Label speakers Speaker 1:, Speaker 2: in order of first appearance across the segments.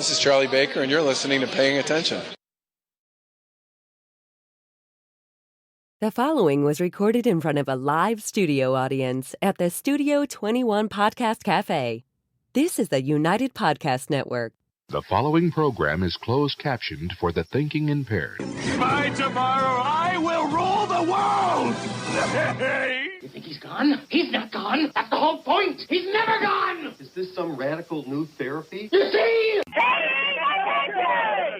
Speaker 1: This is Charlie Baker, and you're listening to Paying Attention.
Speaker 2: The following was recorded in front of a live studio audience at the Studio 21 Podcast Cafe. This is the United Podcast Network.
Speaker 3: The following program is closed captioned for the thinking impaired.
Speaker 4: By tomorrow, I will rule the world!
Speaker 5: You think he's gone? He's not gone. That's the whole point. He's never gone.
Speaker 6: Is this some radical new therapy?
Speaker 5: You see?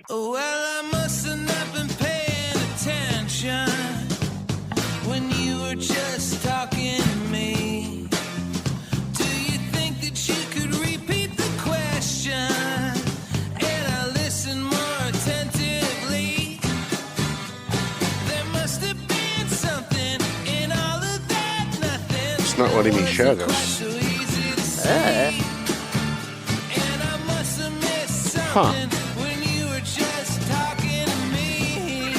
Speaker 7: Well, I must have not been paying attention when you were just talking to me. Do you think that you could repeat the question and I listen more attentively? There must have been something in all of that nothing.
Speaker 8: It's not letting me share this. Huh.
Speaker 7: When you were just talking to me,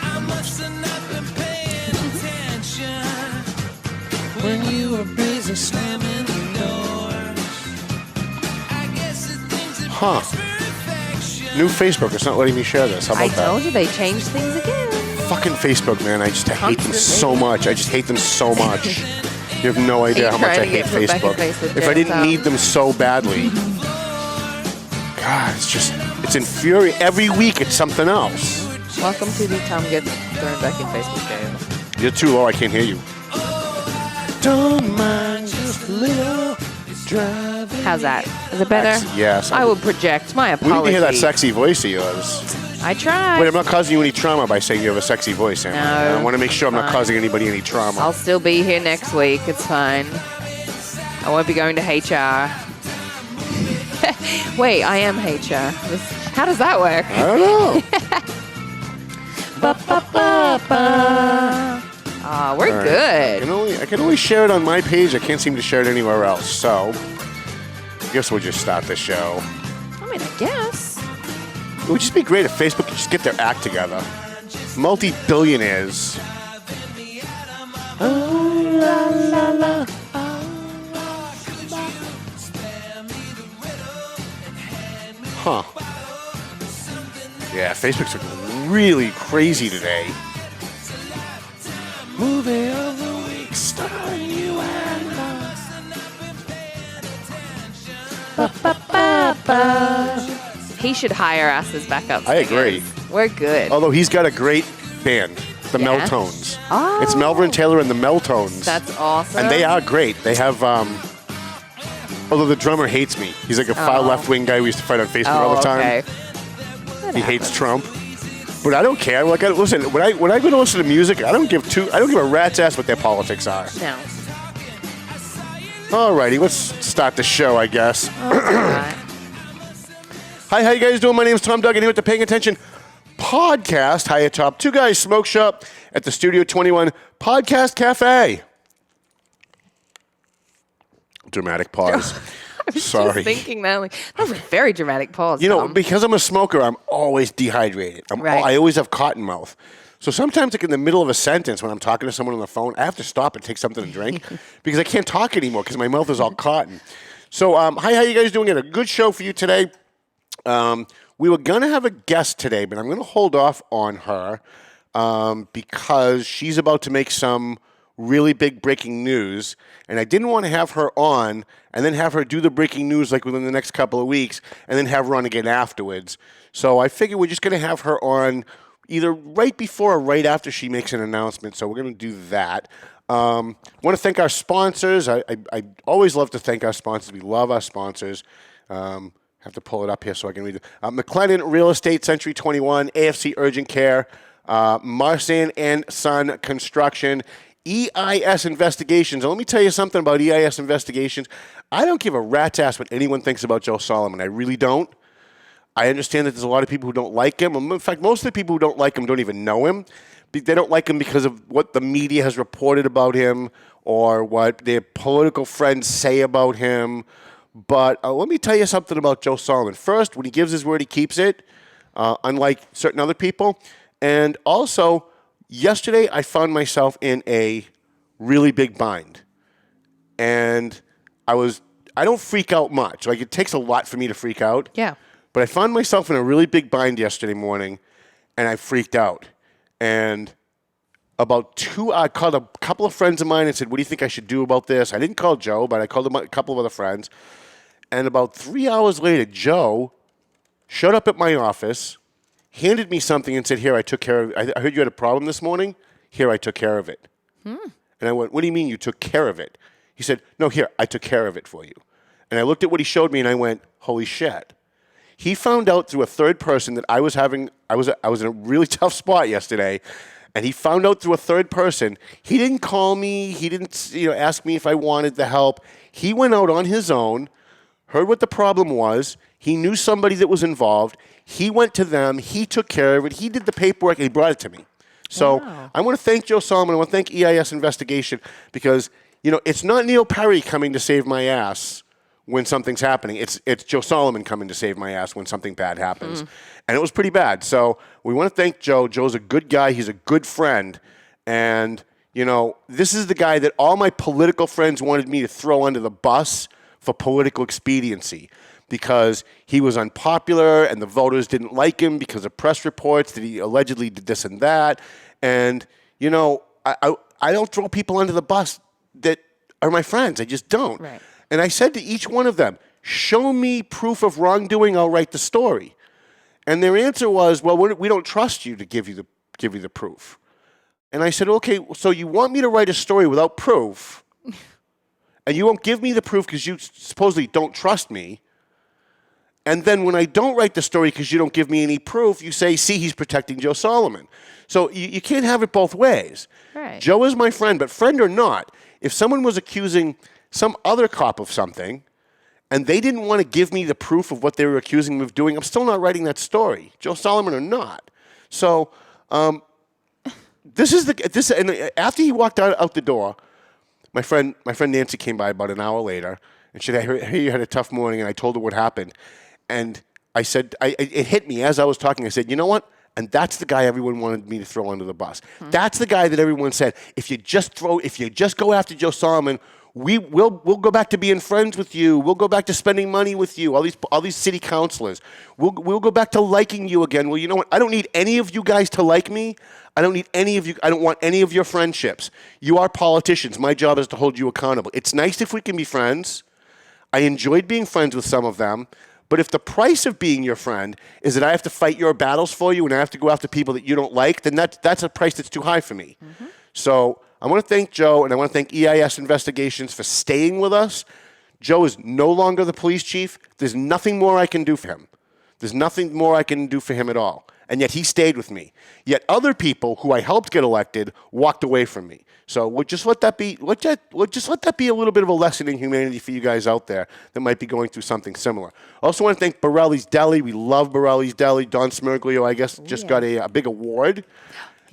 Speaker 7: I must have not been paying attention when you were busy slamming the doors. I guess the things that perfection.
Speaker 8: New Facebook. It's not letting me share this. How about
Speaker 9: I
Speaker 8: that?
Speaker 9: told you they changed things again.
Speaker 8: Fucking Facebook, man. I hate them so much. I just hate them so much. You have no idea how much I hate Facebook. If I didn't need them so badly. God, it's infuriating. Every week it's something else.
Speaker 9: Welcome to the Tom gets thrown back in Facebook jail.
Speaker 8: You're too low. I can't hear you. Don't mind just a little driving.
Speaker 9: How's that? Is it better?
Speaker 8: Yes.
Speaker 9: I will project my
Speaker 8: We need
Speaker 9: apology.
Speaker 8: to hear that sexy voice of yours.
Speaker 9: I tried.
Speaker 8: Wait, I'm not causing you any trauma by saying you have a sexy voice, Emma.
Speaker 9: No,
Speaker 8: I want to make sure I'm not
Speaker 9: fine.
Speaker 8: causing anybody any trauma.
Speaker 9: I'll still be here next week. It's fine. I won't be going to HR. Wait, I am HR. How does that work?
Speaker 8: I don't know.
Speaker 9: We're
Speaker 8: All right.
Speaker 9: good.
Speaker 8: I can only share it on my page. I can't seem to share it anywhere else. So, I guess we'll just start the show.
Speaker 9: I mean, I guess.
Speaker 8: It would just be great if Facebook could just get their act together. Multi-billionaires. Huh. Yeah, Facebook's looking really crazy today. Movie of the week starring you and us.
Speaker 9: He should hire us as backup
Speaker 8: I
Speaker 9: singers.
Speaker 8: agree.
Speaker 9: We're good.
Speaker 8: Although he's got a great band, the
Speaker 9: Yeah?
Speaker 8: Meltones.
Speaker 9: Oh.
Speaker 8: It's Melvin Taylor and the Meltones.
Speaker 9: That's awesome.
Speaker 8: And they are great. They have, although the drummer hates me. He's like a far left-wing guy we used to fight on Facebook all the time.
Speaker 9: Okay.
Speaker 8: He hates Trump. But I don't care. Like, listen, when I go to listen to music, I don't give a rat's ass what their politics are.
Speaker 9: No.
Speaker 8: Alrighty, let's start the show, I guess.
Speaker 9: All right.
Speaker 8: Hi, how you guys doing? My name is Tom Duggan here with the Paying Attention Podcast. Hi, atop Two Guys Smoke Shop at the Studio 21 Podcast Cafe. Dramatic pause.
Speaker 9: I was
Speaker 8: Sorry.
Speaker 9: just thinking that. Like, that was a very dramatic pause.
Speaker 8: You know,
Speaker 9: Tom.
Speaker 8: because I'm a smoker, I'm always dehydrated.
Speaker 9: Right.
Speaker 8: I always have cotton mouth. So sometimes, like in the middle of a sentence, when I'm talking to someone on the phone, I have to stop and take something to drink because I can't talk anymore because my mouth is all cotton. So, hi, how you guys doing? Got a good show for you today. We were going to have a guest today, but I'm going to hold off on her because she's about to make some really big breaking news, and I didn't want to have her on and then have her do the breaking news like within the next couple of weeks and then have her on again afterwards. So I figured we're just going to have her on either right before or right after she makes an announcement, so we're going to do that. I want to thank our sponsors. I always love to thank our sponsors. We love our sponsors. Have to pull it up here so I can read it. McLennan Real Estate, Century 21, AFC Urgent Care, Marsan and Son Construction, EIS Investigations. And let me tell you something about EIS Investigations. I don't give a rat's ass what anyone thinks about Joe Solomon. I really don't. I understand that there's a lot of people who don't like him. In fact, most of the people who don't like him don't even know him. They don't like him because of what the media has reported about him or what their political friends say about him. But let me tell you something about Joe Solomon. First, when he gives his word, he keeps it, unlike certain other people. And also, yesterday I found myself in a really big bind. And I I don't freak out much. Like, it takes a lot for me to freak out.
Speaker 9: Yeah.
Speaker 8: But I found myself in a really big bind yesterday morning, and I freaked out. And I called a couple of friends of mine and said, what do you think I should do about this? I didn't call Joe, but I called a couple of other friends. And about 3 hours later, Joe showed up at my office, handed me something and said, here, I took care of it. I heard you had a problem this morning. Here, I took care of it. And I went, what do you mean you took care of it? He said, no, here, I took care of it for you. And I looked at what he showed me and I went, holy shit. He found out through a third person that I was in a really tough spot yesterday, and he found out through a third person. He didn't call me. He didn't ask me if I wanted the help. He went out on his own, heard what the problem was. He knew somebody that was involved. He went to them. He took care of it. He did the paperwork, and he brought it to me. So
Speaker 9: Wow.
Speaker 8: I want to thank Joe Solomon. I want to thank EIS Investigation because, it's not Neil Perry coming to save my ass when something's happening. It's Joe Solomon coming to save my ass when something bad happens. And it was pretty bad. So we want to thank Joe. Joe's a good guy. He's a good friend. And, this is the guy that all my political friends wanted me to throw under the bus for political expediency because he was unpopular and the voters didn't like him because of press reports that he allegedly did this and that. And, I don't throw people under the bus that are my friends. I just don't.
Speaker 9: Right.
Speaker 8: And I said to each one of them, show me proof of wrongdoing, I'll write the story. And their answer was, well, we don't trust you to give you the proof. And I said, okay, so you want me to write a story without proof, and you won't give me the proof because you supposedly don't trust me. And then when I don't write the story because you don't give me any proof, you say, see, he's protecting Joe Solomon. So you can't have it both ways.
Speaker 9: Right.
Speaker 8: Joe is my friend, but friend or not, if someone was accusing some other cop of something, and they didn't want to give me the proof of what they were accusing me of doing, I'm still not writing that story, Joe Solomon or not. So and after he walked out the door, my friend Nancy came by about an hour later, and she said, I hear you had a tough morning, and I told her what happened. And I said, it hit me as I was talking. I said, you know what? And that's the guy everyone wanted me to throw under the bus. That's the guy that everyone said, if you just go after Joe Solomon, we'll go back to being friends with you. We'll go back to spending money with you. All these city councilors. We'll go back to liking you again. Well, you know what? I don't need any of you guys to like me. I don't need any of you. I don't want any of your friendships. You are politicians. My job is to hold you accountable. It's nice if we can be friends. I enjoyed being friends with some of them. But if the price of being your friend is that I have to fight your battles for you and I have to go after people that you don't like, then that's a price that's too high for me. So I want to thank Joe, and I want to thank EIS Investigations for staying with us. Joe is no longer the police chief. There's nothing more I can do for him. There's nothing more I can do for him at all. And yet he stayed with me. Yet other people who I helped get elected walked away from me. So we'll just let that be. We'll just let that be a little bit of a lesson in humanity for you guys out there that might be going through something similar. I also want to thank Borelli's Deli. We love Borelli's Deli. Don Smirglio, I guess, just got a big award.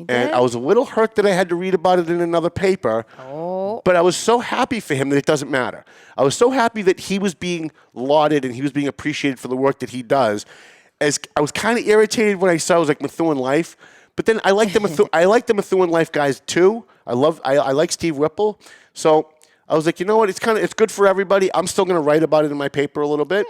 Speaker 8: And I was a little hurt that I had to read about it in another paper.
Speaker 9: Oh.
Speaker 8: But I was so happy for him that it doesn't matter. I was so happy that he was being lauded and he was being appreciated for the work that he does. As I was kind of irritated when I saw it was like Methuen Life, but then I like the Methuen Life guys too. I like Steve Whipple, so I was like, you know what? It's good for everybody. I'm still going to write about it in my paper a little bit,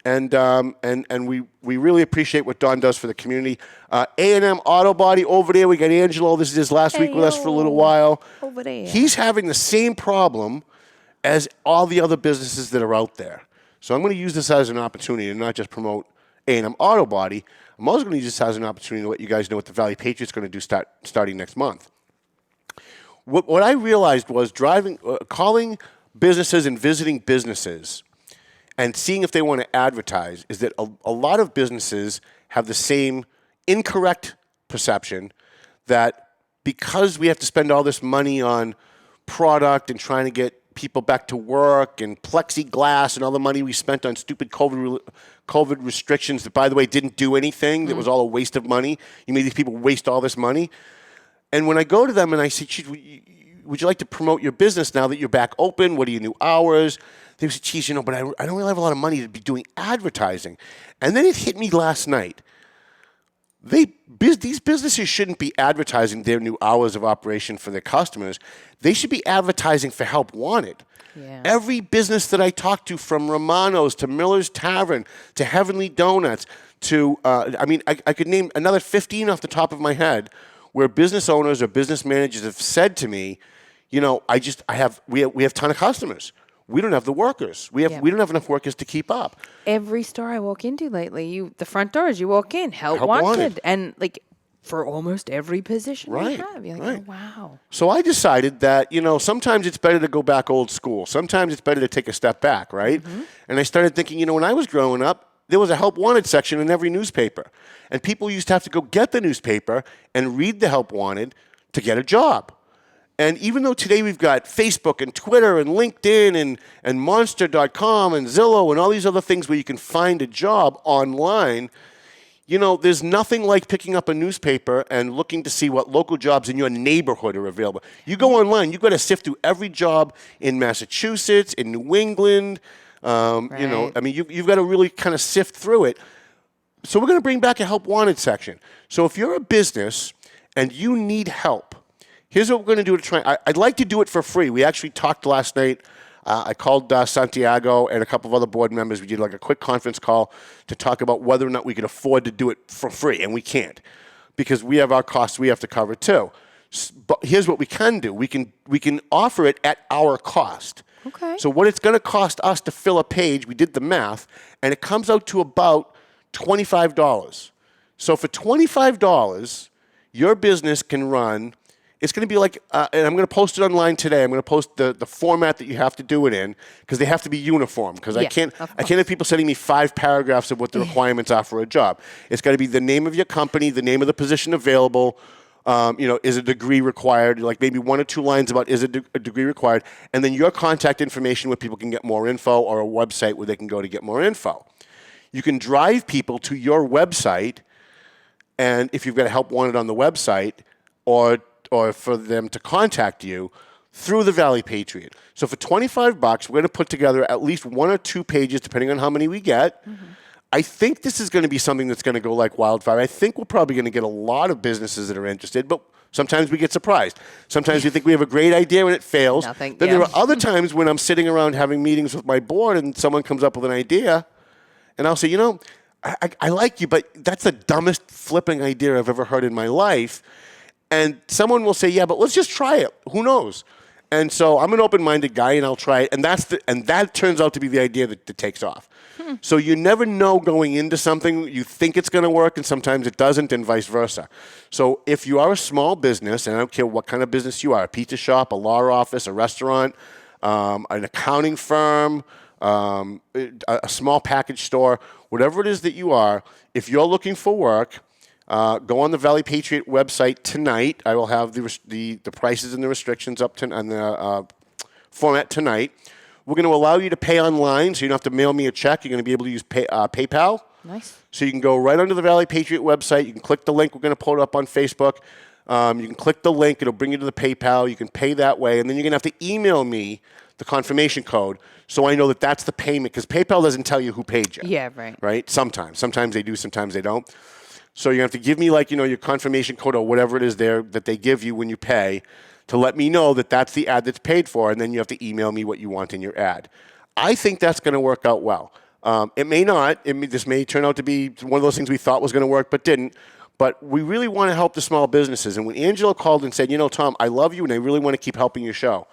Speaker 8: and we really appreciate what Don does for the community. A&M Auto Body over there. We got Angelo. This is his last week with us for a little while.
Speaker 9: Over there.
Speaker 8: He's having the same problem as all the other businesses that are out there. So I'm going to use this as an opportunity to not just promote A&M Auto Body. I'm also going to use this as an opportunity to let you guys know what the Valley Patriot's going to do starting next month. What I realized was calling businesses and visiting businesses and seeing if they want to advertise is that a lot of businesses have the same incorrect perception that because we have to spend all this money on product and trying to get people back to work and plexiglass and all the money we spent on stupid COVID restrictions that, by the way, didn't do anything. That was all a waste of money. You made these people waste all this money. And when I go to them and I say, geez, would you like to promote your business now that you're back open? What are your new hours? They say, geez, but I don't really have a lot of money to be doing advertising. And then it hit me last night. these businesses shouldn't be advertising their new hours of operation for their customers. They should be advertising for help wanted.
Speaker 9: Yeah.
Speaker 8: Every business that I talk to, from Romano's to Miller's Tavern to Heavenly Donuts to, I could name another 15 off the top of my head, where business owners or business managers have said to me, we have a ton of customers. We don't have the workers. We don't have enough workers to keep up.
Speaker 9: Every store I walk into lately, the front doors you walk in, help
Speaker 8: Help
Speaker 9: wanted.
Speaker 8: wanted.
Speaker 9: And like for almost every position
Speaker 8: Right,
Speaker 9: you have. You're like,
Speaker 8: right.
Speaker 9: oh, wow.
Speaker 8: So I decided that, sometimes it's better to go back old school. Sometimes it's better to take a step back, right?
Speaker 9: Mm-hmm.
Speaker 8: And I started thinking, when I was growing up, there was a help wanted section in every newspaper. And people used to have to go get the newspaper and read the help wanted to get a job. And even though today we've got Facebook and Twitter and LinkedIn and Monster.com and Zillow and all these other things where you can find a job online, there's nothing like picking up a newspaper and looking to see what local jobs in your neighborhood are available. You go online, you've got to sift through every job in Massachusetts, in New England.
Speaker 9: Right.
Speaker 8: You've got to really kind of sift through it. So we're going to bring back a help wanted section. So if you're a business and you need help, here's what we're going to do to try. I'd like to do it for free. We actually talked last night. I called Santiago and a couple of other board members. We did like a quick conference call to talk about whether or not we could afford to do it for free, and we can't because we have our costs we have to cover too. But here's what we can do. We can offer it at our cost.
Speaker 9: Okay.
Speaker 8: So what it's going to cost us to fill a page, we did the math, and it comes out to about $25. So for $25, your business can run. It's going to be like, and I'm going to post it online today. I'm going to post the format that you have to do it in because they have to be uniform. Because I can't have people sending me 5 paragraphs of what the requirements are for a job. It's got to be the name of your company, the name of the position available. Is a degree required? Like maybe 1 or 2 lines about is a degree required, and then your contact information where people can get more info, or a website where they can go to get more info. You can drive people to your website, and if you've got a help wanted on the website, or for them to contact you through the Valley Patriot. So for $25, we're going to put together at least 1 or 2 pages, depending on how many we get. Mm-hmm. I think this is going to be something that's going to go like wildfire. I think we're probably going to get a lot of businesses that are interested, but sometimes we get surprised. Sometimes we think we have a great idea and it fails. Then there are other times when I'm sitting around having meetings with my board and someone comes up with an idea, and I'll say, I like you, but that's the dumbest flipping idea I've ever heard in my life. And someone will say, yeah, but let's just try it. Who knows? And so I'm an open-minded guy, and I'll try it. And that turns out to be the idea that takes off. So you never know going into something. You think it's going to work, and sometimes it doesn't, and vice versa. So if you are a small business, and I don't care what kind of business you are, a pizza shop, a law office, a restaurant, an accounting firm, a small package store, whatever it is that you are, if you're looking for work, go on the Valley Patriot website tonight. I will have the prices and the restrictions up on the format tonight. We're going to allow you to pay online, so you don't have to mail me a check. You're going to be able to use PayPal.
Speaker 9: Nice.
Speaker 8: So you can go right onto the Valley Patriot website. You can click the link. We're going to pull it up on Facebook. You can click the link. It'll bring you to the PayPal. You can pay that way. And then you're going to have to email me the confirmation code so I know that that's the payment, because PayPal doesn't tell you who paid you.
Speaker 9: Yeah, right.
Speaker 8: Right? Sometimes. Sometimes they do, sometimes they don't. So you have to give me your confirmation code or whatever it is there that they give you when you pay to let me know that that's the ad that's paid for, and then you have to email me what you want in your ad. I think that's going to work out well. It may not. This may turn out to be one of those things we thought was going to work but didn't. But we really want to help the small businesses. And when Angelo called and said, Tom, I love you and I really want to keep helping your show,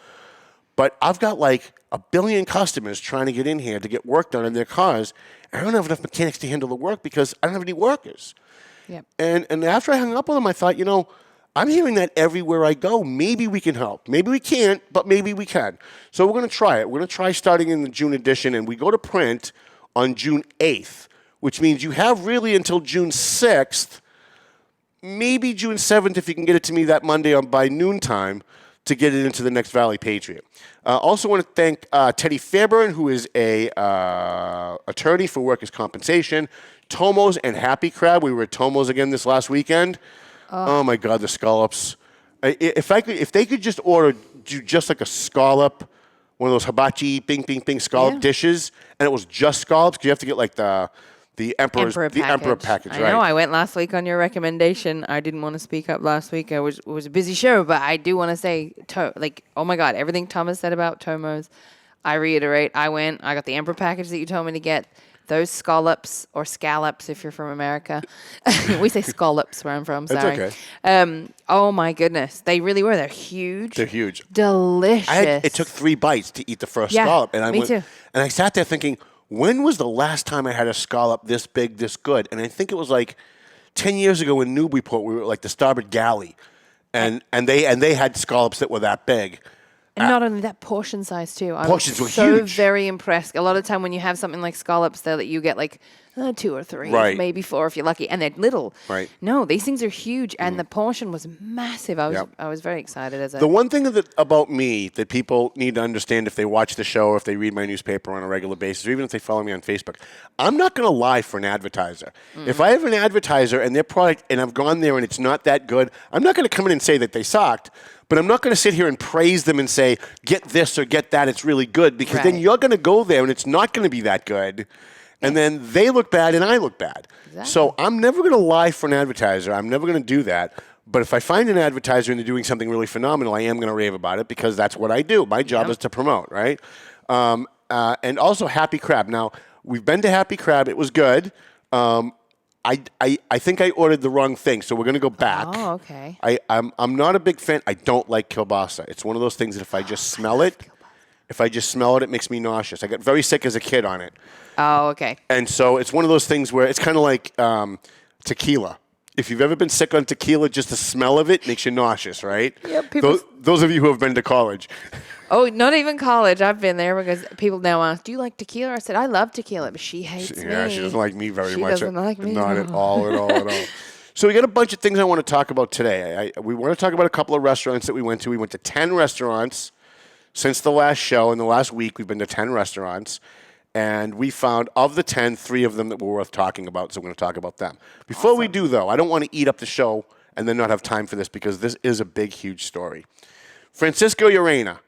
Speaker 8: but I've got like 1 billion customers trying to get in here to get work done in their cars, and I don't have enough mechanics to handle the work because I don't have any workers.
Speaker 9: Yep.
Speaker 8: And after I hung up with him, I thought, I'm hearing that everywhere I go. Maybe we can help. Maybe we can't, but maybe we can. So we're going to try it. We're going to try starting in the June edition, and we go to print on June 8th, which means you have really until June 6th, maybe June 7th if you can get it to me that Monday by noontime to get it into the next Valley Patriot. Also want to thank Teddy Fairburn, who is a attorney for workers' compensation, Tomo's and Happy Crab. We were at Tomo's again this last weekend. Oh my God, the scallops! If they could just do just like a scallop, one of those hibachi, bing, bing, bing scallop dishes, and it was just scallops, because you have to get like the The Emperor package,
Speaker 9: I
Speaker 8: right?
Speaker 9: know. I went last week on your recommendation. I didn't want to speak up last week. It was a busy show, but I do want to say, oh my God, everything Thomas said about Tomos, I reiterate. I got the Emperor package that you told me to get. Those scallops or scallops, if you're from America, we say scallops where I'm from. Sorry.
Speaker 8: It's okay.
Speaker 9: Oh my goodness, they really were. They're huge.
Speaker 8: They're huge.
Speaker 9: Delicious.
Speaker 8: It took 3 bites to eat the first scallop, and
Speaker 9: me too.
Speaker 8: And I sat there thinking, when was the last time I had a scallop this big, this good? And I think it was like 10 years ago in Newburyport. We were like the Starboard Galley, and they had scallops that were that big.
Speaker 9: And not only that, portion size too.
Speaker 8: Portions were
Speaker 9: so
Speaker 8: huge.
Speaker 9: very impressed. A lot of time when you have something like scallops, that you get like 2 or 3,
Speaker 8: Right.
Speaker 9: maybe 4 if you're lucky, and they're little.
Speaker 8: Right.
Speaker 9: No, these things are huge, and the portion was massive. I was very excited
Speaker 8: The one thing about me that people need to understand if they watch the show or if they read my newspaper on a regular basis, or even if they follow me on Facebook, I'm not going to lie for an advertiser. If I have an advertiser and their product, and I've gone there and it's not that good, I'm not going to come in and say that they sucked. But I'm not going to sit here and praise them and say, get this or get that, it's really good, because then you're going to go there and it's not going to be that good. And then they look bad and I look bad. Exactly. So I'm never going to lie for an advertiser. I'm never going to do that. But if I find an advertiser and they're doing something really phenomenal, I am going to rave about it because that's what I do. My job is to promote, right? And also Happy Crab. Now, we've been to Happy Crab. It was good. I think I ordered the wrong thing, so we're going to go back.
Speaker 9: Oh, okay.
Speaker 8: I'm not a big fan. I don't like kielbasa. It's one of those things that if I just smell it, it makes me nauseous. I got very sick as a kid on it.
Speaker 9: Oh, okay.
Speaker 8: And so it's one of those things where it's kind of like tequila. If you've ever been sick on tequila, just the smell of it makes you nauseous, right?
Speaker 9: Yep.
Speaker 8: Those of you who have been to college.
Speaker 9: Oh, not even college. I've been there because people now ask, do you like tequila? I said, I love tequila, but she hates me.
Speaker 8: Yeah, she doesn't like me very much.
Speaker 9: She doesn't like me.
Speaker 8: Not at all. So we got a bunch of things I want to talk about today. We want to talk about a couple of restaurants that we went to. We went to 10 restaurants since the last show. In the last week, we've been to 10 restaurants. And we found, of the 10, 3 of them that were worth talking about, so we're going to talk about them. Before we do, though, I don't want to eat up the show and then not have time for this because this is a big, huge story. Francisco Urena.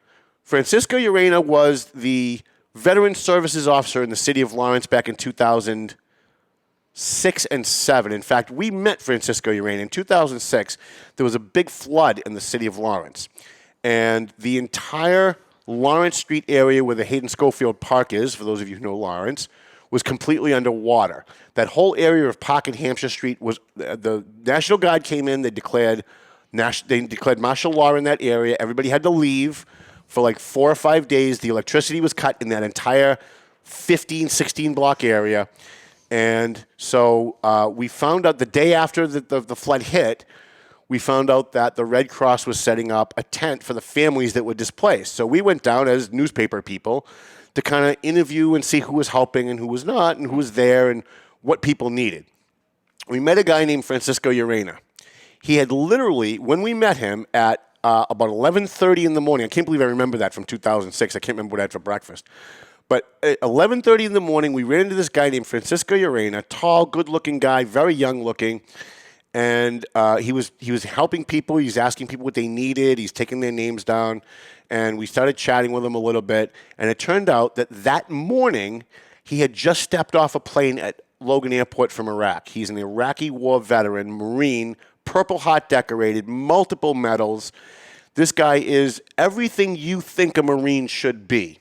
Speaker 8: Francisco Urena was the Veteran Services Officer in the city of Lawrence back in 2006 and 7. In fact, we met Francisco Urena. In 2006, there was a big flood in the city of Lawrence. And the entire Lawrence Street area where the Hayden Schofield Park is, for those of you who know Lawrence, was completely underwater. That whole area of Park and Hampshire Street was, the National Guard came in, they declared martial law in that area. Everybody had to leave for like 4 or 5 days. The electricity was cut in that entire 15, 16 block area. And so we found out the day after the flood hit, we found out that the Red Cross was setting up a tent for the families that were displaced. So we went down as newspaper people to kind of interview and see who was helping and who was not and who was there and what people needed. We met a guy named Francisco Urena. He had literally, when we met him at about 11:30 in the morning, I can't believe I remember that from 2006. I can't remember what I had for breakfast. But at 11:30 in the morning, we ran into this guy named Francisco Urena, tall, good-looking guy, very young-looking. And he was helping people. He was asking people what they needed. He's taking their names down. And we started chatting with him a little bit. And it turned out that morning, he had just stepped off a plane at Logan Airport from Iraq. He's an Iraqi war veteran, Marine, Purple Heart decorated, multiple medals. This guy is everything you think a Marine should be.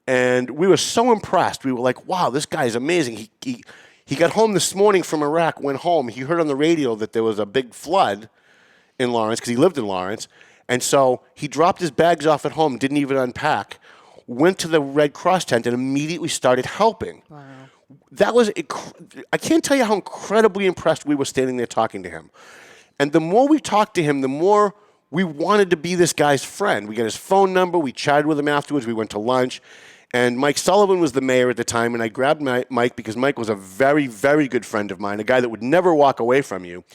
Speaker 8: And we were so impressed. We were like, wow, this guy is amazing. He got home this morning from Iraq, went home. He heard on the radio that there was a big flood in Lawrence because he lived in Lawrence. And so he dropped his bags off at home, didn't even unpack, went to the Red Cross tent and immediately started helping. Wow. That was, I can't tell you how incredibly impressed we were standing there talking to him. And the more we talked to him, the more we wanted to be this guy's friend. We got his phone number. We chatted with him afterwards. We went to lunch. And Mike Sullivan was the mayor at the time, and I grabbed Mike because Mike was a very, very good friend of mine, a guy that would never walk away from you.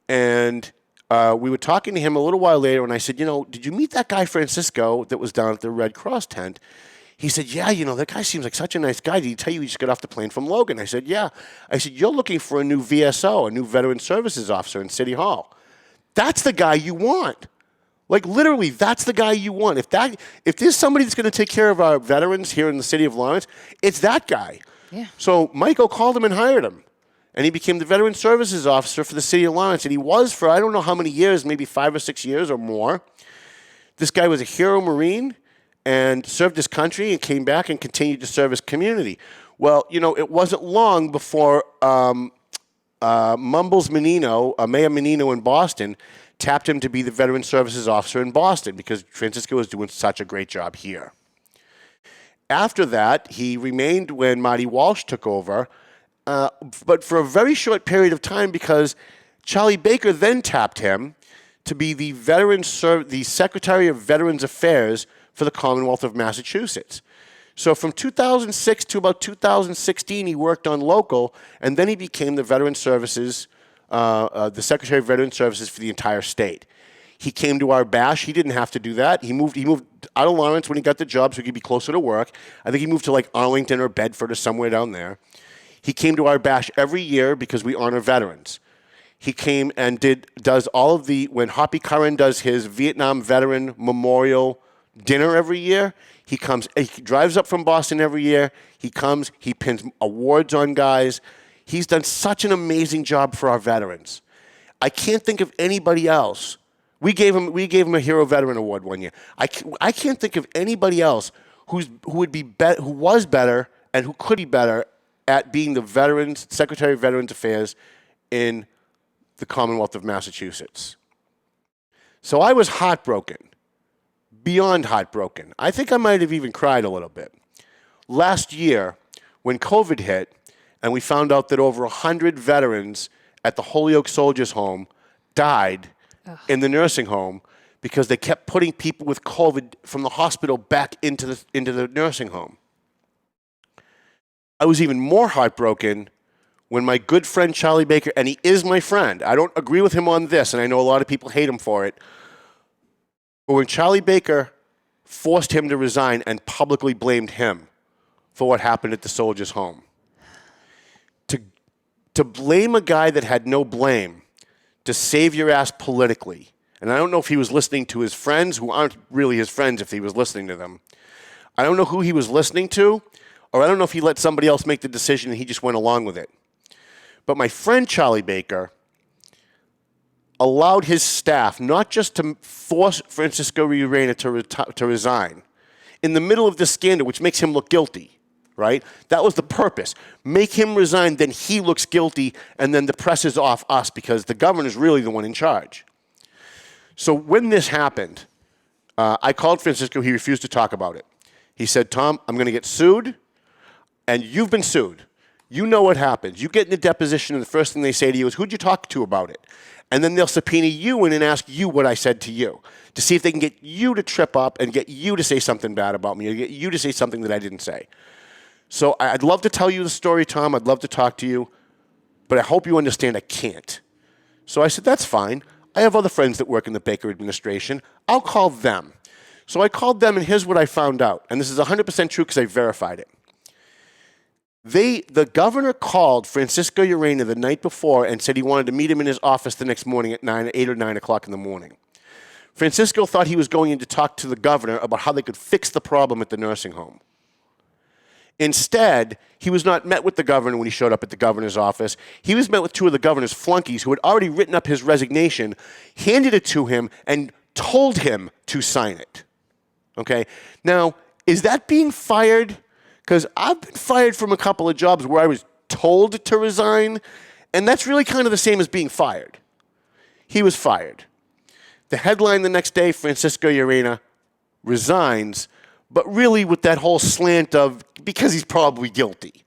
Speaker 8: And we were talking to him a little while later, and I said, did you meet that guy Francisco that was down at the Red Cross tent? He said, yeah, that guy seems like such a nice guy. Did he tell you he just got off the plane from Logan? I said, yeah. I said, you're looking for a new VSO, a new Veteran Services Officer in City Hall. That's the guy you want. Like, literally, that's the guy you want. If there's somebody that's going to take care of our veterans here in the city of Lawrence, it's that guy.
Speaker 9: Yeah.
Speaker 8: So Michael called him and hired him. And he became the Veteran Services Officer for the city of Lawrence. And he was for I don't know how many years, maybe 5 or 6 years or more. This guy was a hero Marine and served his country and came back and continued to serve his community. Well, you know, it wasn't long before Mumbles Menino, Mayor Menino in Boston, tapped him to be the Veteran Services Officer in Boston because Francisco was doing such a great job here. After that, he remained when Marty Walsh took over, but for a very short period of time because Charlie Baker then tapped him to be the the Secretary of Veterans Affairs for the Commonwealth of Massachusetts. So from 2006 to about 2016, he worked on local, and then he became the Veteran Services, the Secretary of Veteran Services for the entire state. He came to our bash. He didn't have to do that. He moved out of Lawrence when he got the job so he could be closer to work. I think he moved to like Arlington or Bedford or somewhere down there. He came to our bash every year because we honor veterans. He came and does all of when Hoppy Curran does his Vietnam Veteran Memorial dinner every year. He drives up from Boston every year. He comes, he pins awards on guys. He's done such an amazing job for our veterans. I can't think of anybody else. We gave him a Hero Veteran Award one year. I can't think of anybody else who was better and who could be better at being the Secretary of Veterans Affairs in the Commonwealth of Massachusetts. So I was heartbroken, beyond heartbroken. I think I might have even cried a little bit. Last year, when COVID hit, and we found out that over 100 veterans at the Holyoke Soldiers Home died in the nursing home because they kept putting people with COVID from the hospital back into the nursing home. I was even more heartbroken when my good friend Charlie Baker, and he is my friend, I don't agree with him on this, and I know a lot of people hate him for it, but when Charlie Baker forced him to resign and publicly blamed him for what happened at the Soldiers Home. To blame a guy that had no blame, to save your ass politically, and I don't know if he was listening to his friends, who aren't really his friends if he was listening to them. I don't know who he was listening to, or I don't know if he let somebody else make the decision and he just went along with it. But my friend Charlie Baker allowed his staff not just to force Francisco Urena to resign in the middle of this scandal, which makes him look guilty, right? That was the purpose. Make him resign, then he looks guilty, and then the press is off us because the governor's really the one in charge. So when this happened, I called Francisco. He refused to talk about it. He said, Tom, I'm going to get sued, and you've been sued. You know what happens. You get in a deposition, and the first thing they say to you is, who'd you talk to about it? And then they'll subpoena you in and ask you what I said to you to see if they can get you to trip up and get you to say something bad about me or get you to say something that I didn't say. So I'd love to tell you the story, Tom. I'd love to talk to you, but I hope you understand I can't. So I said, that's fine. I have other friends that work in the Baker administration. I'll call them. So I called them, and here's what I found out. And this is 100% true because I verified it. The governor called Francisco Urena the night before and said he wanted to meet him in his office the next morning at 8 or 9 o'clock in the morning. Francisco thought he was going in to talk to the governor about how they could fix the problem at the nursing home. Instead, he was not met with the governor when he showed up at the governor's office. He was met with two of the governor's flunkies who had already written up his resignation, handed it to him, and told him to sign it. Okay? Now, is that being fired? Because I've been fired from a couple of jobs where I was told to resign, and that's really kind of the same as being fired. He was fired. The headline the next day, Francisco Urena resigns, but really with that whole slant of, because he's probably guilty.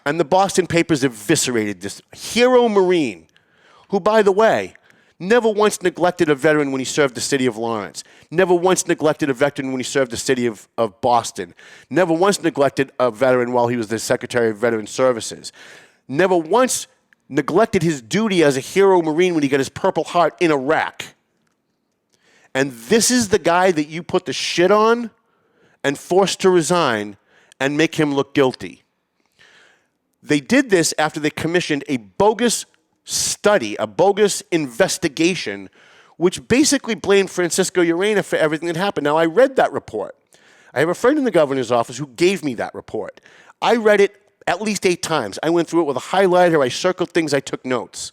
Speaker 8: And the Boston papers eviscerated this hero Marine, who, by the way, never once neglected a veteran when he served the city of Lawrence. Never once neglected a veteran when he served the city of Boston. Never once neglected a veteran while he was the Secretary of Veteran Services. Never once neglected his duty as a hero Marine when he got his Purple Heart in Iraq. And this is the guy that you put the shit on and forced to resign and make him look guilty. They did this after they commissioned a bogus study, a bogus investigation, which basically blamed Francisco Urena for everything that happened. Now, I read that report. I have a friend in the governor's office who gave me that report. I read it at least 8 times. I went through it with a highlighter. I circled things. I took notes.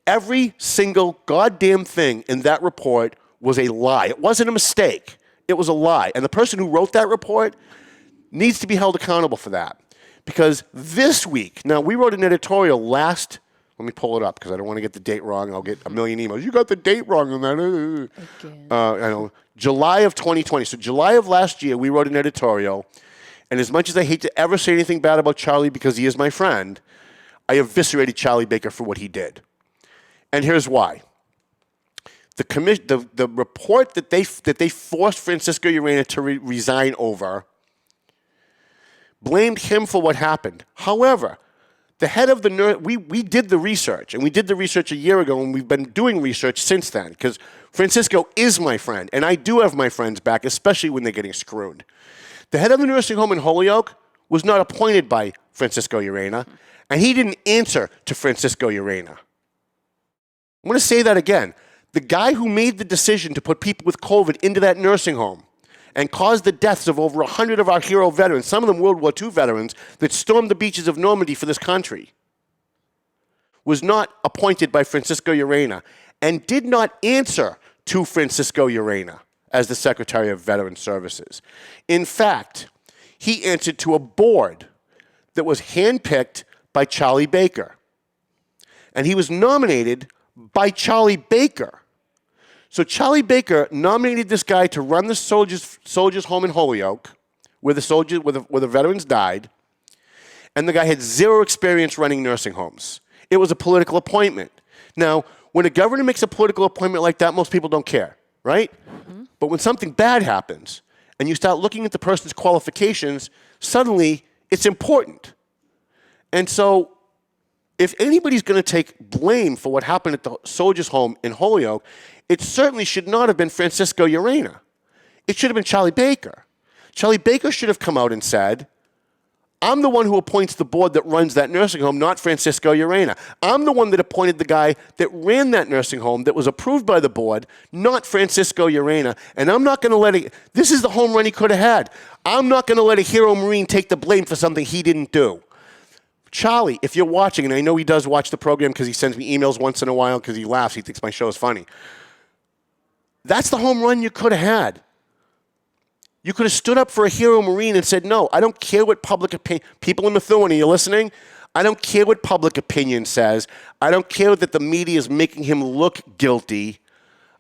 Speaker 8: Every single goddamn thing in that report was a lie. It wasn't a mistake. It was a lie. And the person who wrote that report needs to be held accountable for that. Because this week, now we wrote an editorial let me pull it up because I don't want to get the date wrong. I'll get a million emails. You got the date wrong on that. I know. July of 2020. So July of last year, we wrote an editorial. And as much as I hate to ever say anything bad about Charlie because he is my friend, I eviscerated Charlie Baker for what he did. And here's why. The report that they forced Francisco Urena to resign over blamed him for what happened. However, the head of the we did the research, and we did the research a year ago, and we've been doing research since then, because Francisco is my friend, and I do have my friends back, especially when they're getting screwed. The head of the nursing home in Holyoke was not appointed by Francisco Urena, and he didn't answer to Francisco Urena. I'm going to say that again. The guy who made the decision to put people with COVID into that nursing home and caused the deaths of over 100 of our hero veterans, some of them World War II veterans, that stormed the beaches of Normandy for this country, was not appointed by Francisco Urena and did not answer to Francisco Urena as the Secretary of Veteran Services. In fact, he answered to a board that was handpicked by Charlie Baker. And he was nominated by Charlie Baker. So Charlie Baker nominated this guy to run the soldiers' home in Holyoke, where the veterans died, and the guy had zero experience running nursing homes. It was a political appointment. Now, when a governor makes a political appointment like that, most people don't care, right? Mm-hmm. But when something bad happens, and you start looking at the person's qualifications, suddenly it's important. And so if anybody's going to take blame for what happened at the soldiers' home in Holyoke, it certainly should not have been Francisco Urena. It should have been Charlie Baker. Charlie Baker should have come out and said, I'm the one who appoints the board that runs that nursing home, not Francisco Urena. I'm the one that appointed the guy that ran that nursing home that was approved by the board, not Francisco Urena. And I'm not going to let it, this is the home run he could have had. I'm not going to let a hero Marine take the blame for something he didn't do. Charlie, if you're watching, and I know he does watch the program because he sends me emails once in a while because he laughs, he thinks my show is funny. That's the home run you could have had. You could have stood up for a hero Marine and said, no, I don't care what public opinion, people in Methuen, are you listening? I don't care what public opinion says. I don't care that the media is making him look guilty.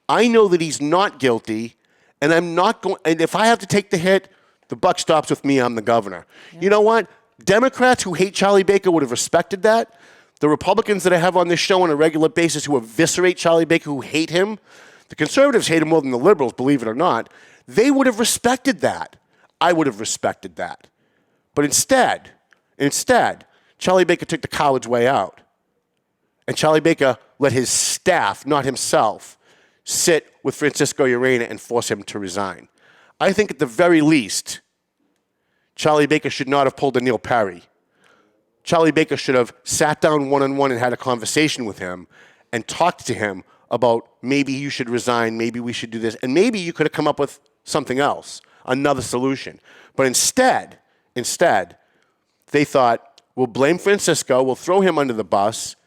Speaker 8: I know that he's not guilty, and I'm not going, and if I have to take the hit, the buck stops with me, I'm the governor. Yeah. You know what? Democrats who hate Charlie Baker would have respected that. The Republicans that I have on this show on a regular basis who eviscerate Charlie Baker, who hate him, the conservatives hate him more than the liberals, believe it or not. They would have respected that. I would have respected that. But instead, Charlie Baker took the coward's way out. And Charlie Baker let his staff, not himself, sit with Francisco Urena and force him to resign. I think at the very least, Charlie Baker should not have pulled a Neil Perry. Charlie Baker should have sat down one-on-one and had a conversation with him and talked to him about maybe you should resign, maybe we should do this, and maybe you could have come up with something else, another solution. But instead, they thought, we'll blame Francisco, we'll throw him under the bus,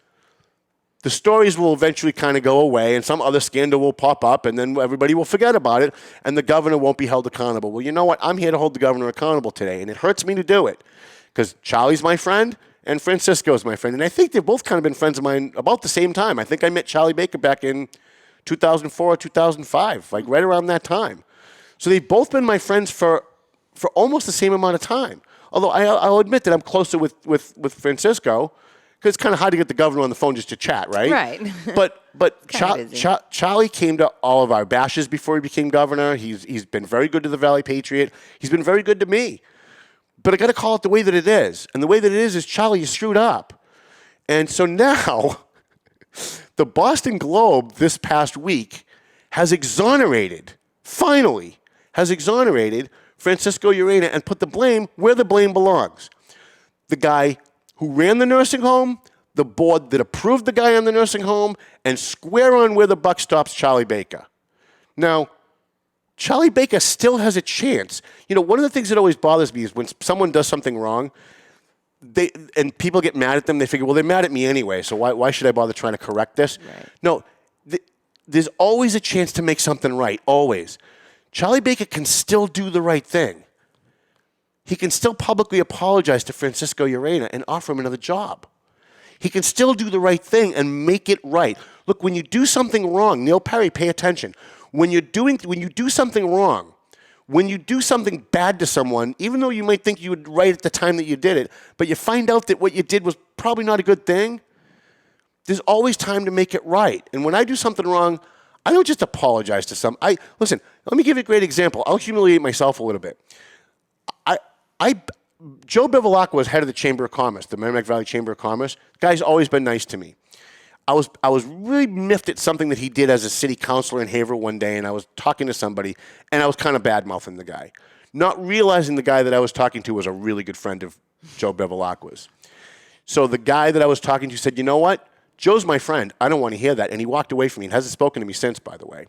Speaker 8: the stories will eventually kind of go away, and some other scandal will pop up, and then everybody will forget about it, and the governor won't be held accountable. Well, you know what? I'm here to hold the governor accountable today, and it hurts me to do it, because Charlie's my friend, and Francisco's my friend. And I think they've both kind of been friends of mine about the same time. I think I met Charlie Baker back in 2004 or 2005, like right around that time. So they've both been my friends for almost the same amount of time. Although I'll admit that I'm closer with Francisco, because it's kind of hard to get the governor on the phone just to chat, right?
Speaker 9: Right.
Speaker 8: But Charlie came to all of our bashes before he became governor. He's been very good to the Valley Patriot. He's been very good to me. But I got to call it the way that it is. And the way that it is Charlie, you screwed up. And so now, the Boston Globe this past week has exonerated, finally, Francisco Urena and put the blame where the blame belongs. The guy who ran the nursing home, the board that approved the guy on the nursing home, and square on where the buck stops, Charlie Baker. Now, Charlie Baker still has a chance. You know, one of the things that always bothers me is when someone does something wrong, and people get mad at them. They figure, well, they're mad at me anyway, so why should I bother trying to correct this?
Speaker 9: Right.
Speaker 8: No, there's always a chance to make something right, always. Charlie Baker can still do the right thing. He can still publicly apologize to Francisco Urena and offer him another job. He can still do the right thing and make it right. Look, when you do something wrong, Neil Perry, pay attention. When you do something wrong, when you do something bad to someone, even though you might think you would right at the time that you did it, but you find out that what you did was probably not a good thing, there's always time to make it right. And when I do something wrong, I don't just apologize to listen, let me give you a great example. I'll humiliate myself a little bit. Joe Bevilacqua was head of the Chamber of Commerce, the Merrimack Valley Chamber of Commerce. The guy's always been nice to me. I was really miffed at something that he did as a city councilor in Haverhill one day, and I was talking to somebody, and I was kind of bad-mouthing the guy, not realizing the guy that I was talking to was a really good friend of Joe Bevilacqua's. So the guy that I was talking to said, you know what? Joe's my friend. I don't want to hear that. And he walked away from me and hasn't spoken to me since, by the way.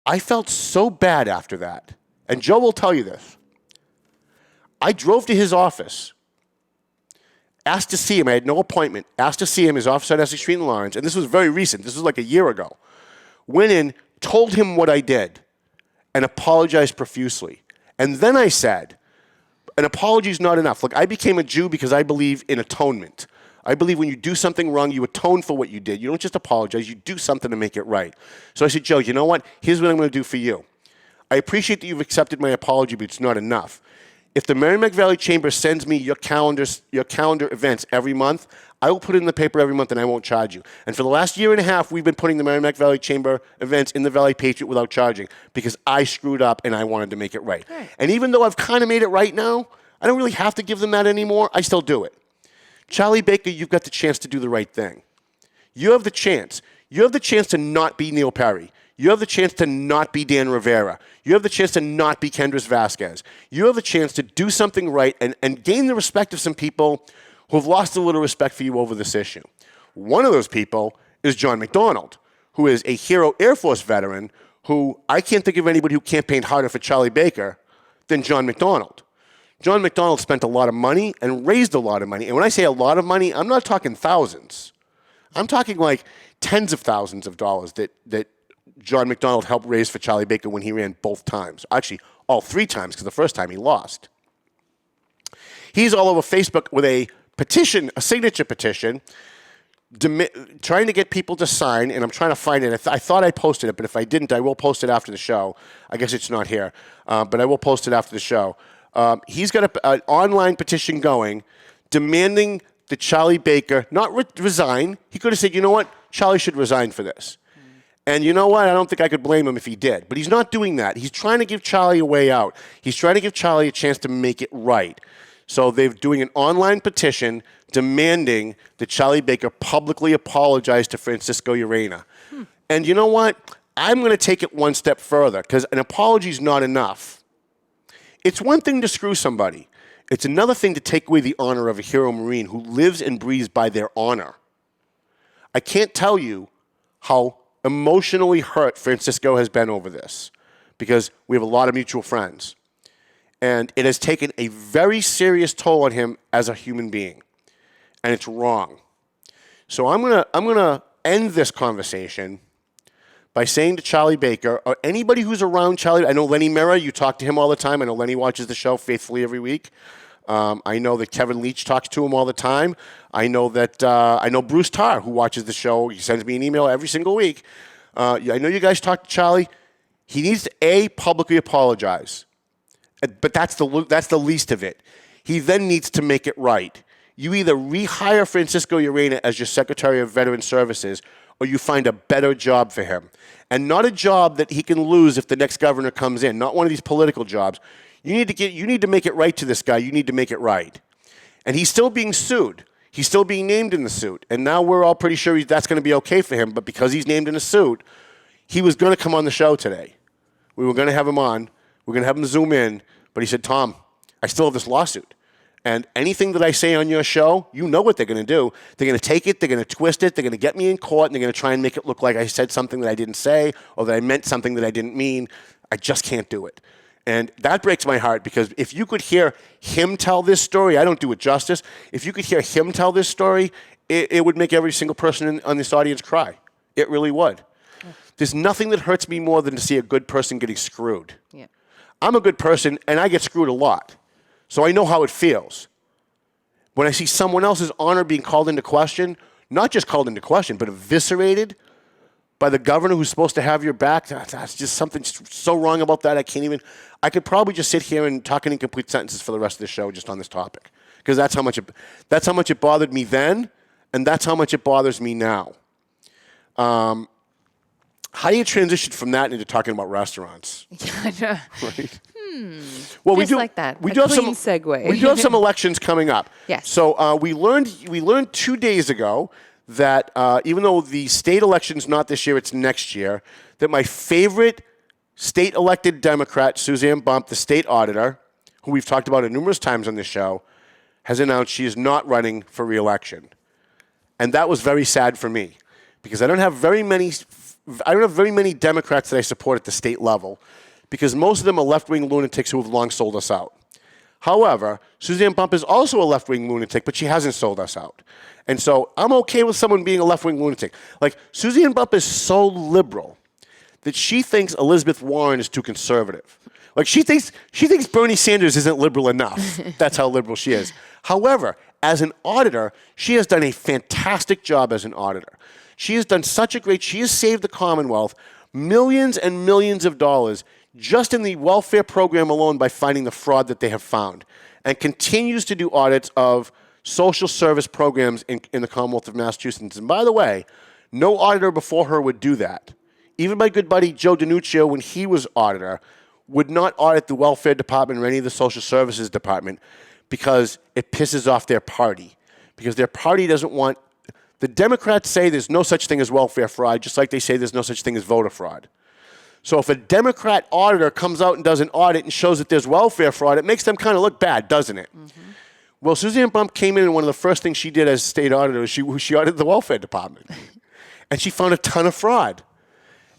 Speaker 8: I felt so bad after that. And Joe will tell you this. I drove to his office, asked to see him. I had no appointment. Asked to see him. His office on Essex Street in Lawrence. And this was very recent. This was like a year ago. Went in, told him what I did, and apologized profusely. And then I said, an apology is not enough. Look, I became a Jew because I believe in atonement. I believe when you do something wrong, you atone for what you did. You don't just apologize. You do something to make it right. So I said, Joe, you know what? Here's what I'm going to do for you. I appreciate that you've accepted my apology, but it's not enough. If the Merrimack Valley Chamber sends me your calendar events every month, I will put it in the paper every month and I won't charge you. And for the last year and a half, we've been putting the Merrimack Valley Chamber events in the Valley Patriot without charging because I screwed up and I wanted to make it right. And even though I've kind of made it right now, I don't really have to give them that anymore. I still do it. Charlie Baker, you've got the chance to do the right thing. You have the chance. You have the chance to not be Neil Perry. You have the chance to not be Dan Rivera. You have the chance to not be Kendris Vasquez. You have the chance to do something right and gain the respect of some people who have lost a little respect for you over this issue. One of those people is John McDonald, who is a hero Air Force veteran who I can't think of anybody who campaigned harder for Charlie Baker than John McDonald. John McDonald spent a lot of money and raised a lot of money. And when I say a lot of money, I'm not talking thousands. I'm talking like tens of thousands of dollars that John McDonald helped raise for Charlie Baker when he ran both times. Actually, all three times, because the first time he lost. He's all over Facebook with a petition, a signature petition, trying to get people to sign, and I'm trying to find it. I thought I posted it, but if I didn't, I will post it after the show. I guess it's not here, but I will post it after the show. He's got an online petition going demanding that Charlie Baker not resign. He could have said, you know what, Charlie should resign for this. And you know what? I don't think I could blame him if he did. But he's not doing that. He's trying to give Charlie a way out. He's trying to give Charlie a chance to make it right. So they're doing an online petition demanding that Charlie Baker publicly apologize to Francisco Urena. And you know what? I'm going to take it one step further because an apology is not enough. It's one thing to screw somebody. It's another thing to take away the honor of a hero Marine who lives and breathes by their honor. I can't tell you how emotionally hurt Francisco has been over this because we have a lot of mutual friends. And it has taken a very serious toll on him as a human being. And it's wrong. So I'm gonna end this conversation by saying to Charlie Baker, or anybody who's around Charlie, I know Lenny Mira, you talk to him all the time. I know Lenny watches the show faithfully every week. I know that Kevin Leach talks to him all the time. I know that I know Bruce Tarr, who watches the show. He sends me an email every single week. I know you guys talk to Charlie. He needs to, publicly apologize. But that's the least of it. He then needs to make it right. You either rehire Francisco Urena as your Secretary of Veteran Services or you find a better job for him. And not a job that he can lose if the next governor comes in. Not one of these political jobs. You need to make it right to this guy. You need to make it right. And he's still being sued. He's still being named in the suit. And now we're all pretty sure that's going to be okay for him. But because he's named in a suit, he was going to come on the show today. We were going to have him on. We're going to have him Zoom in. But he said, Tom, I still have this lawsuit. And anything that I say on your show, you know what they're going to do. They're going to take it, they're going to twist it, they're going to get me in court, and they're going to try and make it look like I said something that I didn't say or that I meant something that I didn't mean. I just can't do it. And that breaks my heart because if you could hear him tell this story, I don't do it justice. If you could hear him tell this story, it would make every single person on this audience cry. It really would. There's nothing that hurts me more than to see a good person getting screwed.
Speaker 9: Yeah.
Speaker 8: I'm a good person, and I get screwed a lot. So I know how it feels. When I see someone else's honor being called into question, not just called into question, but eviscerated by the governor who's supposed to have your back, that's just something so wrong about that. I could probably just sit here and talk in incomplete sentences for the rest of the show just on this topic. Because that's how much it bothered me then, and that's how much it bothers me now. How do you transition from that into talking about restaurants?
Speaker 9: Yeah,
Speaker 8: Right? Well,
Speaker 9: just like that.
Speaker 8: We
Speaker 9: A
Speaker 8: do have
Speaker 9: clean
Speaker 8: some
Speaker 9: segue.
Speaker 8: We do have some elections coming up.
Speaker 9: Yes.
Speaker 8: So we learned 2 days ago that even though the state election's not this year, it's next year, that my favorite state elected Democrat, Suzanne Bump, the state auditor, who we've talked about numerous times on this show, has announced she is not running for re-election. And that was very sad for me because I don't have very many Democrats that I support at the state level because most of them are left-wing lunatics who have long sold us out. However, Suzanne Bump is also a left-wing lunatic, but she hasn't sold us out. And so I'm okay with someone being a left-wing lunatic. Like, Suzanne Bump is so liberal that she thinks Elizabeth Warren is too conservative. Like, she thinks Bernie Sanders isn't liberal enough. That's how liberal she is. However, as an auditor, she has done a fantastic job as an auditor. She has saved the Commonwealth millions and millions of dollars just in the welfare program alone by finding the fraud that they have found, and continues to do audits of social service programs in the Commonwealth of Massachusetts. And by the way, no auditor before her would do that. Even my good buddy Joe DiNuccio, when he was auditor, would not audit the welfare department or any of the social services department because it pisses off their party. Because their party doesn't want... The Democrats say there's no such thing as welfare fraud, just like they say there's no such thing as voter fraud. So if a Democrat auditor comes out and does an audit and shows that there's welfare fraud, it makes them kind of look bad, doesn't it? Mm-hmm. Well, Suzanne Bump came in and one of the first things she did as state auditor was she audited the welfare department. And she found a ton of fraud.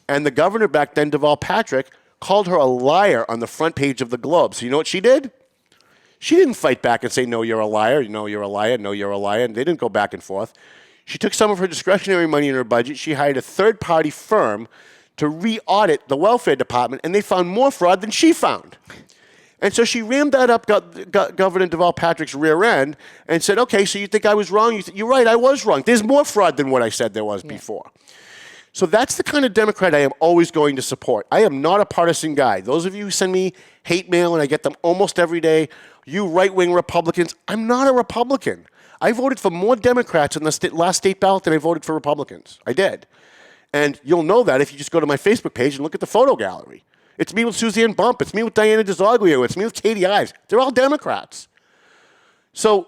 Speaker 8: And the governor back then, Patriot, called her a liar on the front page of the Globe. So you know what she did? She didn't fight back and say, no, you're a liar, no, you're a liar, no, you're a liar. And they didn't go back and forth. She took some of her discretionary money in her budget. She hired a third-party firm to re-audit the welfare department, and they found more fraud than she found. And so she rammed that up Governor Deval Patrick's rear end and said, okay, so you think I was wrong? You're right, I was wrong. There's more fraud than what I said there was before. So that's the kind of Democrat I am always going to support. I am not a partisan guy. Those of you who send me hate mail, and I get them almost every day, you right-wing Republicans, I'm not a Republican. I voted for more Democrats in the last state ballot than I voted for Republicans. I did. And you'll know that if you just go to my Facebook page and look at the photo gallery. It's me with Suzanne Bump. It's me with Diana DiZoglio. It's me with Katie Ives. They're all Democrats. So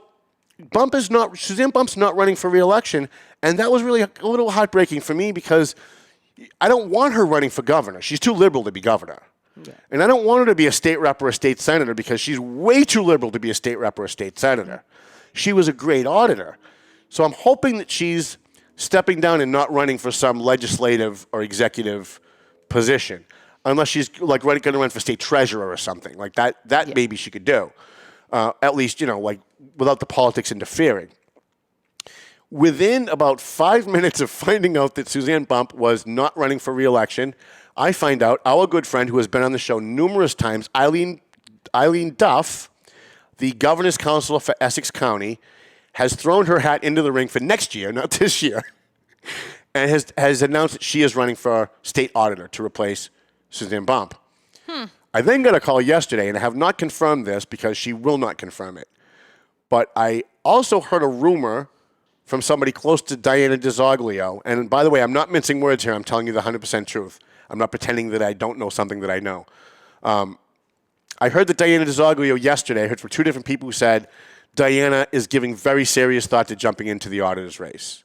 Speaker 8: Suzanne Bump's not running for re-election, and that was really a little heartbreaking for me because I don't want her running for governor. She's too liberal to be governor. Yeah. And I don't want her to be a state rep or a state senator because she's way too liberal to be a state rep or a state senator. She was a great auditor. So I'm hoping that she's stepping down and not running for some legislative or executive position, unless she's like going to run for state treasurer or something like that. That maybe she could do, at least like without the politics interfering. Within about 5 minutes of finding out that Suzanne Bump was not running for re-election, I find out our good friend who has been on the show numerous times, Eileen Duff, the governor's counselor for Essex County, has thrown her hat into the ring for next year, not this year, and has announced that she is running for state auditor to replace Suzanne Bump. I then got a call yesterday, and I have not confirmed this because she will not confirm it. But I also heard a rumor from somebody close to Diana DiZoglio, and by the way, I'm not mincing words here. I'm telling you the 100% truth. I'm not pretending that I don't know something that I know. I heard that Diana DiZoglio yesterday, I heard from two different people who said Diana is giving very serious thought to jumping into the auditor's race.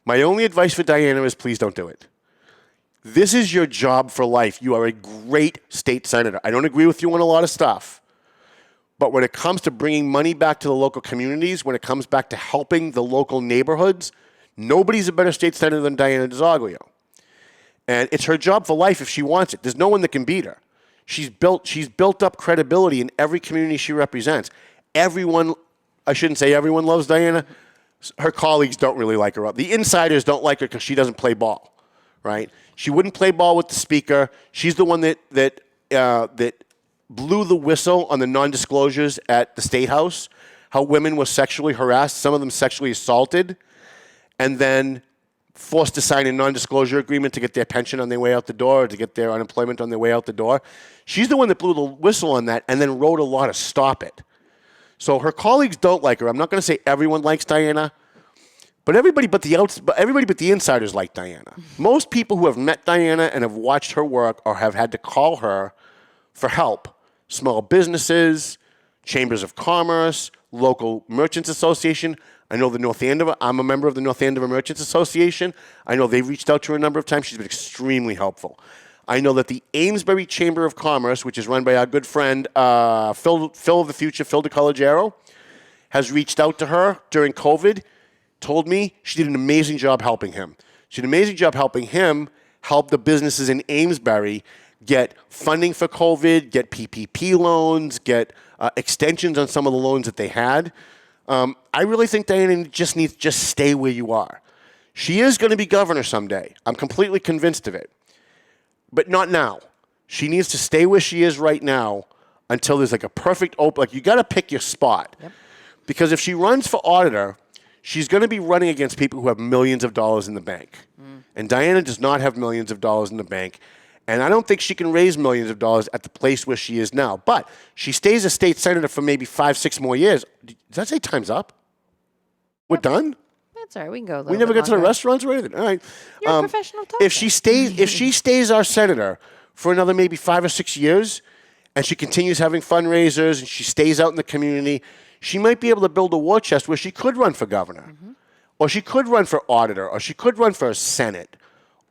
Speaker 8: My only advice for Diana is please don't do it. This is your job for life. You are a great state senator. I don't agree with you on a lot of stuff. But when it comes to bringing money back to the local communities, when it comes back to helping the local neighborhoods, nobody's a better state senator than Diana DiZoglio. And it's her job for life if she wants it. There's no one that can beat her. She's built up credibility in every community she represents. Everyone, I shouldn't say everyone loves Diana. Her colleagues don't really like her. The insiders don't like her because she doesn't play ball, right? She wouldn't play ball with the speaker. She's the one that blew the whistle on the non-disclosures at the State House, how women were sexually harassed, some of them sexually assaulted, and then forced to sign a non-disclosure agreement to get their pension on their way out the door or to get their unemployment on their way out the door. She's the one that blew the whistle on that and then wrote a law to stop it. So her colleagues don't like her. I'm not going to say everyone likes Diana, but everybody but the insiders like Diana. Most people who have met Diana and have watched her work or have had to call her for help, small businesses, chambers of commerce, local merchants association. I know I'm a member of the North Andover Merchants Association. I know they've reached out to her a number of times. She's been extremely helpful. I know that the Amesbury Chamber of Commerce, which is run by our good friend Phil of the Future, Phil DeCollegiero, has reached out to her during COVID, told me she did an amazing job helping him. She did an amazing job helping him help the businesses in Amesbury get funding for COVID, get PPP loans, get extensions on some of the loans that they had. I really think Diana just needs to just stay where you are. She is going to be governor someday. I'm completely convinced of it. But not now. She needs to stay where she is right now until there's like a perfect open. Like, you got to pick your spot. Yep. Because if she runs for auditor, she's going to be running against people who have millions of dollars in the bank. And Diana does not have millions of dollars in the bank. And I don't think she can raise millions of dollars at the place where she is now. But she stays a state senator for maybe 5-6 more years. Does that say time's up? We're done?
Speaker 9: That's all right. We can go a little
Speaker 8: We never
Speaker 9: bit
Speaker 8: get to the
Speaker 9: longer.
Speaker 8: restaurants or anything. All right.
Speaker 9: You're a professional talker.
Speaker 8: If she stays our senator for another maybe 5 or 6 years, and she continues having fundraisers and she stays out in the community, she might be able to build a war chest where she could run for governor, or she could run for auditor, or she could run for a Senate,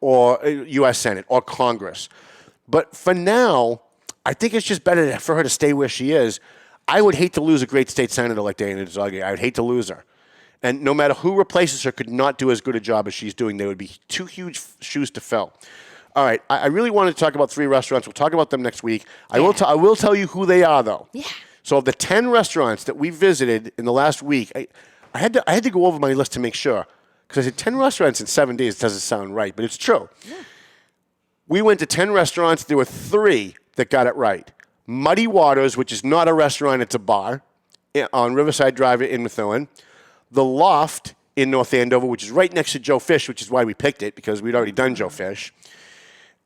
Speaker 8: or U.S. Senate, or Congress. But for now, I think it's just better for her to stay where she is. I would hate to lose a great state senator like Diana DeZoggi. I would hate to lose her. And no matter who replaces her could not do as good a job as she's doing. They would be two huge shoes to fill. All right, I really wanted to talk about 3 restaurants. We'll talk about them next week. I will tell you who they are, though.
Speaker 9: Yeah.
Speaker 8: So of the 10 restaurants that we visited in the last week, I had to go over my list to make sure. Because I said 10 restaurants in 7 days doesn't sound right, but it's true. Yeah. We went to 10 restaurants. There were 3 that got it right. Muddy Waters, which is not a restaurant, it's a bar, on Riverside Drive in Methuen. The Loft in North Andover, which is right next to Joe Fish, which is why we picked it, because we'd already done Joe Fish.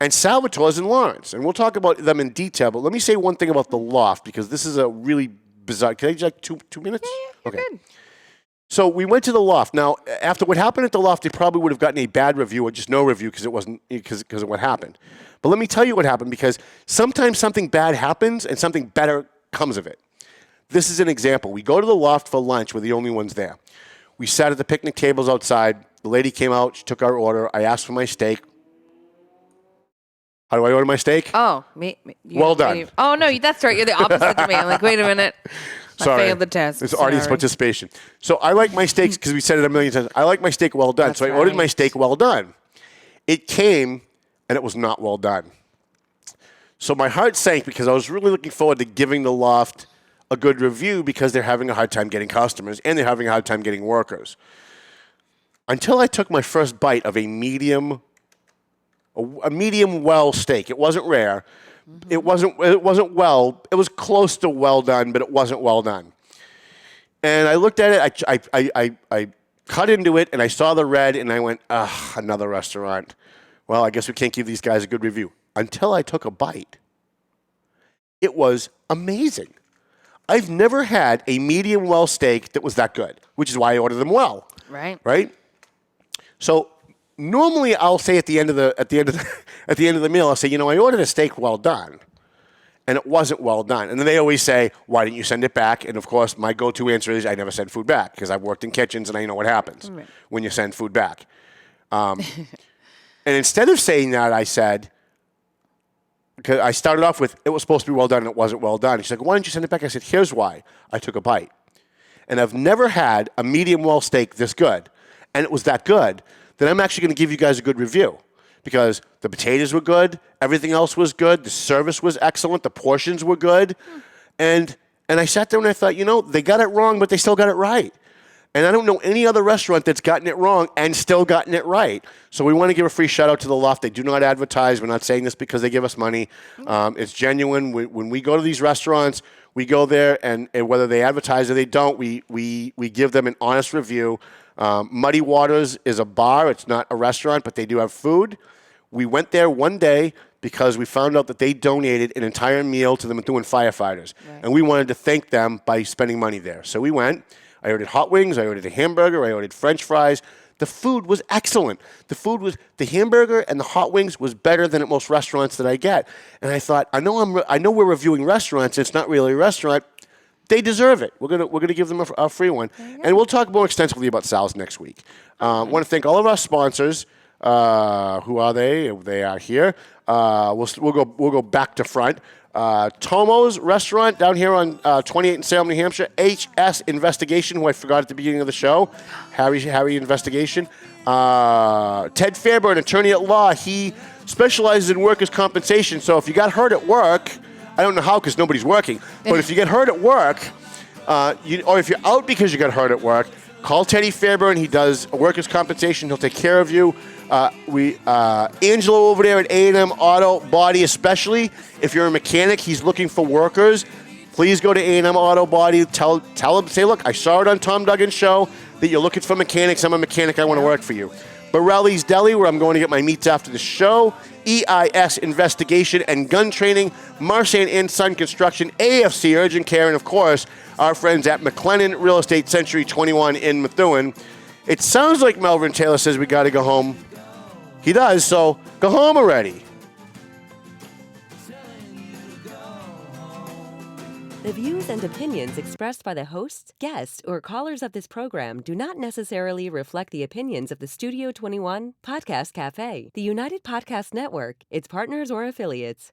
Speaker 8: And Salvatore's in Lawrence. And we'll talk about them in detail, but let me say one thing about the Loft, because this is a really bizarre. Can I just two minutes?
Speaker 9: Yeah, you're good.
Speaker 8: So we went to the Loft. Now, after what happened at the Loft, they probably would have gotten a bad review or just no review because of what happened. But let me tell you what happened, because sometimes something bad happens and something better comes of it. This is an example. We go to the Loft for lunch. We're the only ones there. We sat at the picnic tables outside. The lady came out. She took our order. I asked for my steak. How do I order my steak?
Speaker 9: Oh,
Speaker 8: well done.
Speaker 9: Oh, no, that's right. You're the opposite to me. I'm like, wait a minute.
Speaker 8: Sorry.
Speaker 9: I failed the test.
Speaker 8: It's audience participation. So I like my steaks, because we said it a million times. I like my steak well done.
Speaker 9: That's
Speaker 8: so I ordered my steak well done. It came, and it was not well done. So my heart sank, because I was really looking forward to giving the Loft a good review, because they're having a hard time getting customers, and they're having a hard time getting workers. Until I took my first bite of a medium well steak. It wasn't rare. It wasn't well. It was close to well done, but it wasn't well done. And I looked at it. I cut into it, and I saw the red, and I went, another restaurant. Well, I guess we can't give these guys a good review. Until I took a bite. It was amazing. I've never had a medium well steak that was that good, which is why I ordered them well.
Speaker 9: Right.
Speaker 8: Right? So normally I'll say at the end of the meal, I'll say, I ordered a steak well done, and it wasn't well done. And then they always say, why didn't you send it back? And of course, my go-to answer is I never send food back, because I've worked in kitchens and I know what happens when you send food back. And instead of saying that, I said, because I started off with, it was supposed to be well done and it wasn't well done. She's like, why didn't you send it back? I said, here's why. I took a bite. And I've never had a medium well steak this good, and it was that good, then I'm actually going to give you guys a good review. because the potatoes were good, everything else was good, the service was excellent, the portions were good, and I sat there and I thought, they got it wrong, but they still got it right. And I don't know any other restaurant that's gotten it wrong and still gotten it right. So we want to give a free shout out to The Loft. They do not advertise. We're not saying this because they give us money. It's genuine. When we go to these restaurants, we go there, and whether they advertise or they don't, we give them an honest review. Muddy Waters is a bar. It's not a restaurant, but they do have food. We went there one day because we found out that they donated an entire meal to the Methuen firefighters. Right. And we wanted to thank them by spending money there. So we went. I ordered hot wings, I ordered a hamburger, I ordered French fries. The food was excellent. The hamburger and the hot wings was better than at most restaurants that I get. And I thought, I know we're reviewing restaurants, it's not really a restaurant. They deserve it. We're gonna give them a free one. And we'll talk more extensively about Sal's next week. I want to thank all of our sponsors. Who are they? They are here. We'll go back to front. Tomo's Restaurant down here on 28 in Salem, New Hampshire. HS Investigation, who I forgot at the beginning of the show. Harry Investigation. Ted Faber, an attorney at law. He specializes in workers' compensation. So if you got hurt at work, I don't know how because nobody's working, but if you get hurt at work, or if you're out because you got hurt at work, call Teddy Faber, and he does workers' compensation. He'll take care of you. Angelo over there at A&M Auto Body, especially if you're a mechanic, he's looking for workers. Please go to A&M Auto Body. Tell him, say, look, I saw it on Tom Duggan's show that you're looking for mechanics. I'm a mechanic. I want to work for you. Borelli's Deli, where I'm going to get my meats after the show. EIS Investigation and Gun Training. Marsan and Son Construction. AFC Urgent Care. And, of course, our friends at McLennan Real Estate Century 21 in Methuen. It sounds like Melvin Taylor says we got to go home. He does, so go home already.
Speaker 2: The views and opinions expressed by the hosts, guests, or callers of this program do not necessarily reflect the opinions of the Studio 21 Podcast Cafe, the United Podcast Network, its partners, or affiliates.